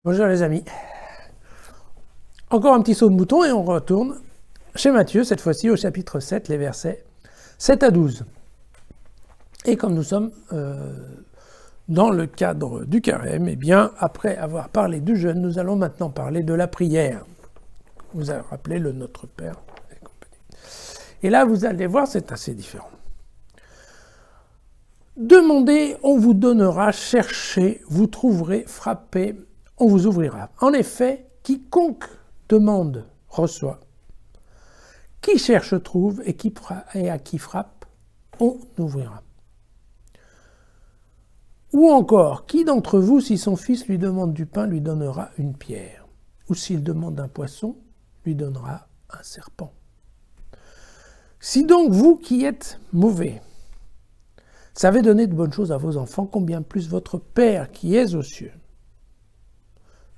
Bonjour les amis. Encore un petit saut de mouton et on retourne chez Matthieu, cette fois-ci au chapitre 7, les versets 7 à 12. Et comme nous sommes dans le cadre du carême, eh bien, après avoir parlé du jeûne, nous allons maintenant parler de la prière. Vous avez rappelé le Notre Père et compagnie. Et là, vous allez voir, c'est assez différent. Demandez, on vous donnera, cherchez, vous trouverez, frappez, on vous ouvrira. En effet, quiconque demande reçoit. Qui cherche trouve et à qui frappe, on ouvrira. Ou encore, qui d'entre vous, si son fils lui demande du pain, lui donnera une pierre? Ou s'il demande un poisson, lui donnera un serpent? Si donc vous qui êtes mauvais, savez donner de bonnes choses à vos enfants, combien plus votre Père qui est aux cieux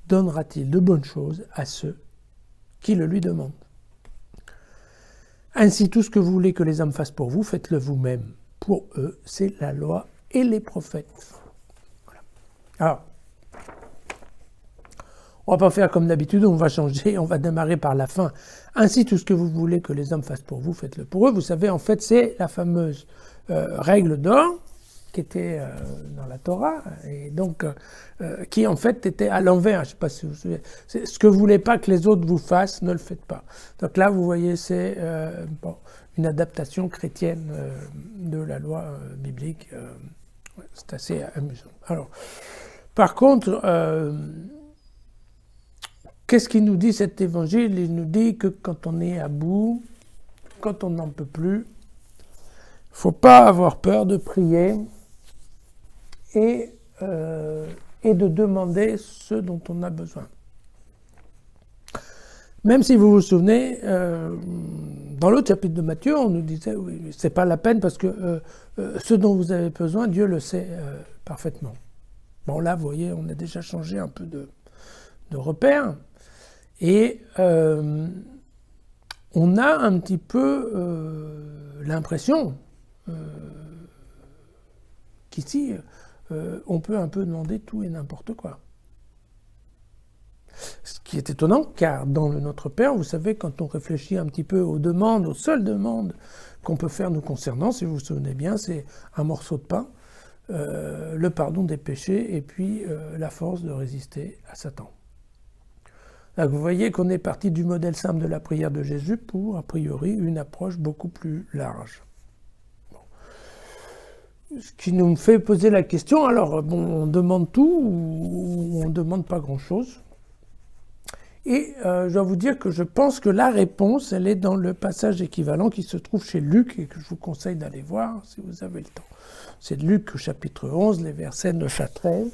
donnera-t-il de bonnes choses à ceux qui le lui demandent? Ainsi, tout ce que vous voulez que les hommes fassent pour vous, faites-le vous-même. Pour eux, c'est la loi et les prophètes. Voilà. Alors, on ne va pas faire comme d'habitude, on va changer, on va démarrer par la fin. Ainsi, tout ce que vous voulez que les hommes fassent pour vous, faites-le pour eux. Vous savez, en fait, c'est la fameuse règle d'or qui était dans la Torah, et donc qui en fait était à l'envers. Je ne sais pas si vous vous souvenez. C'est ce que vous ne voulez pas que les autres vous fassent, ne le faites pas. Donc là, vous voyez, c'est une adaptation chrétienne de la loi biblique. C'est assez amusant. Alors, par contre, qu'est-ce qu'il nous dit cet évangile? Il nous dit que quand on est à bout, quand on n'en peut plus, il ne faut pas avoir peur de prier et de demander ce dont on a besoin. Même si vous vous souvenez, dans l'autre chapitre de Matthieu, on nous disait, oui, c'est pas la peine parce que ce dont vous avez besoin, Dieu le sait parfaitement. Bon là, vous voyez, on a déjà changé un peu de repère. Et on a un petit peu l'impression qu'ici, on peut un peu demander tout et n'importe quoi. Ce qui est étonnant, car dans le Notre Père, vous savez, quand on réfléchit un petit peu aux demandes, aux seules demandes qu'on peut faire nous concernant, si vous vous souvenez bien, c'est un morceau de pain, le pardon des péchés et puis la force de résister à Satan. Donc vous voyez qu'on est parti du modèle simple de la prière de Jésus pour, a priori, une approche beaucoup plus large. Bon. Ce qui nous fait poser la question, alors, bon, on demande tout ou on ne demande pas grand-chose? Et je dois vous dire que je pense que la réponse, elle est dans le passage équivalent qui se trouve chez Luc et que je vous conseille d'aller voir si vous avez le temps. C'est Luc au chapitre 11, les versets 9 à 13,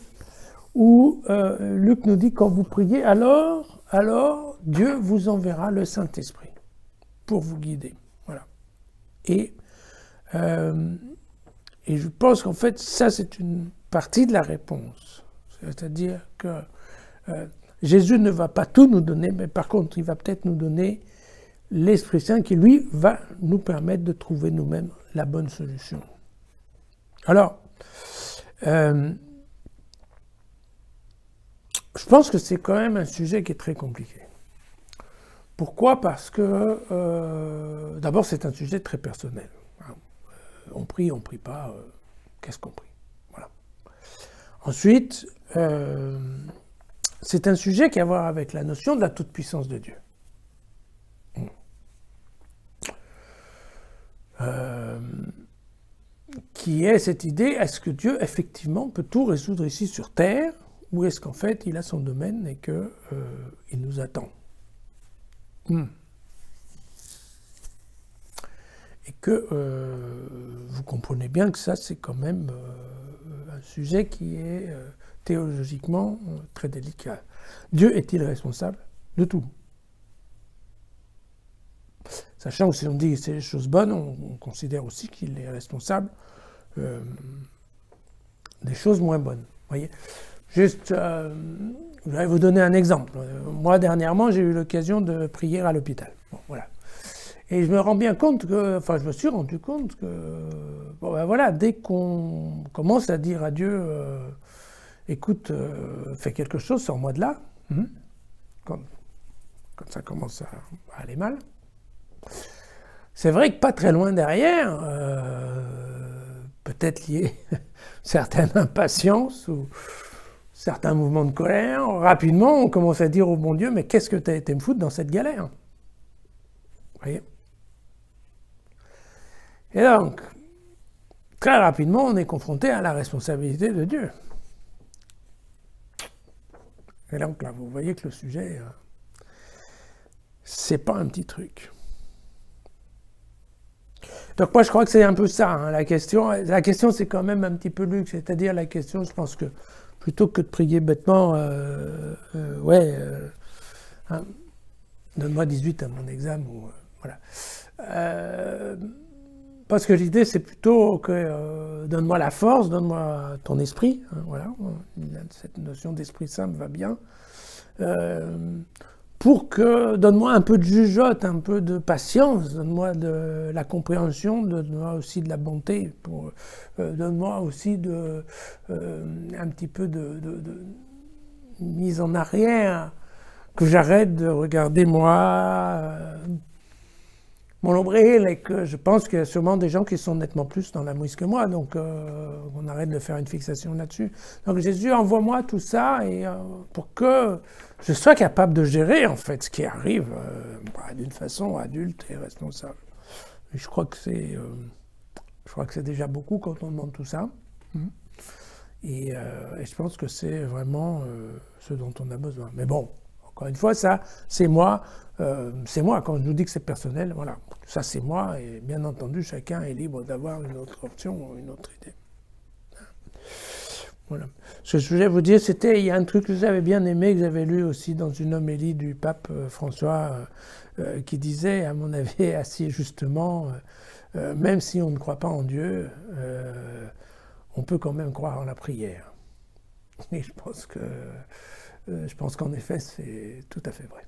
où Luc nous dit, quand vous priez, alors Dieu vous enverra le Saint-Esprit pour vous guider. Voilà. Et je pense qu'en fait, ça, c'est une partie de la réponse. C'est-à-dire que Jésus ne va pas tout nous donner, mais par contre, il va peut-être nous donner l'Esprit Saint qui, lui, va nous permettre de trouver nous-mêmes la bonne solution. Alors, je pense que c'est quand même un sujet qui est très compliqué. Pourquoi? Parce que, d'abord, c'est un sujet très personnel. On prie pas, qu'est-ce qu'on prie? Voilà. Ensuite, c'est un sujet qui a à voir avec la notion de la toute-puissance de Dieu. Qui est cette idée, est-ce que Dieu, effectivement, peut tout résoudre ici sur Terre, ou est-ce qu'en fait, il a son domaine et qu'il nous attend? Et que vous comprenez bien que ça, c'est quand même un sujet qui est théologiquement très délicat. Dieu est-il responsable de tout? Sachant que si on dit que c'est les choses bonnes, on considère aussi qu'il est responsable des choses moins bonnes. Voyez. Juste, je vais vous donner un exemple. Moi, dernièrement, j'ai eu l'occasion de prier à l'hôpital. Bon, voilà. Et je me rends bien compte que, enfin, je me suis rendu compte que, bon, ben voilà, dès qu'on commence à dire à Dieu, écoute, fais quelque chose, sors-moi de là, quand ça commence à aller mal. C'est vrai que pas très loin derrière, peut-être lié à certaine impatience ou certains mouvements de colère, rapidement on commence à dire au bon Dieu, mais qu'est-ce que tu as été me foutre dans cette galère? Vous voyez? Et donc, très rapidement, on est confronté à la responsabilité de Dieu. Et donc là, vous voyez que le sujet, c'est pas un petit truc. Donc moi, je crois que c'est un peu ça, hein, la question. La question, c'est quand même un petit peu luxe, c'est-à-dire la question, je pense que plutôt que de prier bêtement, hein, donne-moi 18 à mon examen, ou voilà. Parce que l'idée, c'est plutôt que donne-moi la force, donne-moi ton esprit, hein, voilà. Cette notion d'esprit saint me va bien. Pour que, donne-moi un peu de jugeote, un peu de patience, donne-moi de la compréhension, donne-moi aussi de la bonté, donne-moi aussi un petit peu de mise en arrière, que j'arrête de regarder moi, mon nombril, et que je pense qu'il y a sûrement des gens qui sont nettement plus dans la mouise que moi, donc on arrête de faire une fixation là-dessus. Donc Jésus, envoie-moi tout ça et pour que je sois capable de gérer en fait ce qui arrive d'une façon adulte et responsable. Et je crois que c'est déjà beaucoup quand on demande tout ça. Et je pense que c'est vraiment ce dont on a besoin. Mais bon, encore une fois, ça, c'est moi. Quand je vous dis que c'est personnel, voilà, ça c'est moi, et bien entendu, chacun est libre d'avoir une autre option ou une autre idée. Voilà. Ce que je voulais vous dire, c'était, il y a un truc que j'avais bien aimé, que j'avais lu aussi dans une homélie du pape François, qui disait, à mon avis, assez justement, même si on ne croit pas en Dieu, on peut quand même croire en la prière. Et je pense qu'en effet, c'est tout à fait vrai.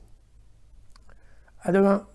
À demain.